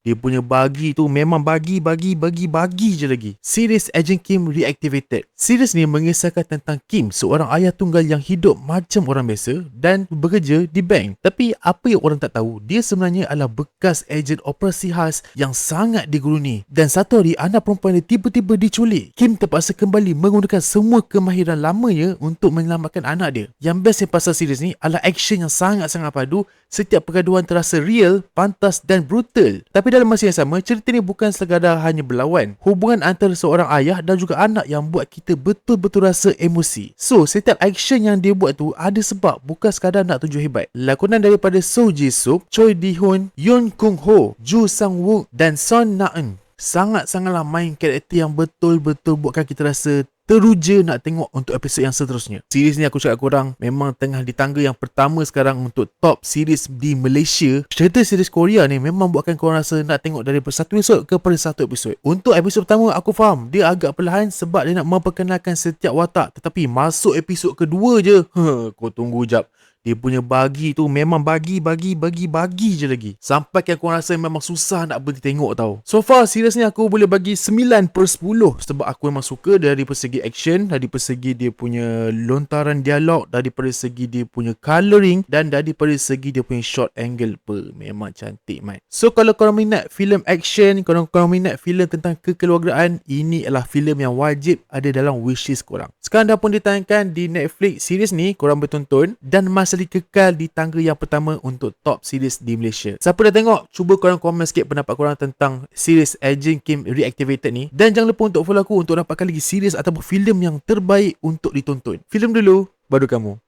Dia punya bagi tu memang bagi je lagi. Series Agent Kim Reactivated. Series ni mengisahkan tentang Kim, seorang ayah tunggal yang hidup macam orang biasa dan bekerja di bank. Tapi apa yang orang tak tahu, dia sebenarnya adalah bekas ejen operasi khas yang sangat diguruni. Dan satu hari anak perempuan dia tiba-tiba diculik. Kim terpaksa kembali menggunakan semua kemahiran lamanya untuk menyelamatkan anak dia. Yang bestnya pasal series ni adalah action yang sangat-sangat padu. Setiap pergaduhan terasa real, pantas dan brutal. Tapi dalam masa yang sama, cerita ni bukan sekadar hanya berlawan. Hubungan antara seorang ayah dan juga anak yang buat kita betul-betul rasa emosi. So, setiap action yang dia buat tu ada sebab, bukan sekadar nak tunjuk hebat. Lakonan daripada Seo Ji-suk, Choi Di-hoon, Yoon Kung-ho, Ju Sang-wook dan Son Na-eun sangat-sangatlah main karakter yang betul-betul buatkan kita rasa teruja nak tengok untuk episod yang seterusnya. Series ni aku cakap korang memang tengah di tangga yang pertama sekarang untuk top series di Malaysia. Cerita series Korea ni memang buatkan korang rasa nak tengok dari satu episod kepada satu episod. Untuk episod pertama aku faham dia agak perlahan sebab dia nak memperkenalkan setiap watak, tetapi masuk episod kedua je, kau tunggu jap. Dia punya bagi tu memang bagi je lagi. Sampai aku rasa memang susah nak berhenti tengok tau. So far series ni aku boleh bagi 9/10 sebab aku memang suka dari persegi action, dari persegi dia punya lontaran dialog, daripada segi dia punya colouring dan daripada segi dia punya shot angle. Memang cantik man. So kalau korang minat filem action, korang minat filem tentang kekeluargaan, ini adalah filem yang wajib ada dalam wishlist korang. Sekarang dah pun ditayangkan di Netflix. Series ni korang bertonton dan masih kekal di tangga yang pertama untuk top series di Malaysia. Siapa dah tengok, cuba korang komen sikit pendapat korang tentang series Agent Kim Reactivated ni. Dan jangan lupa untuk follow aku untuk dapatkan lagi series ataupun filem yang terbaik untuk ditonton. Filem dulu, baru kamu.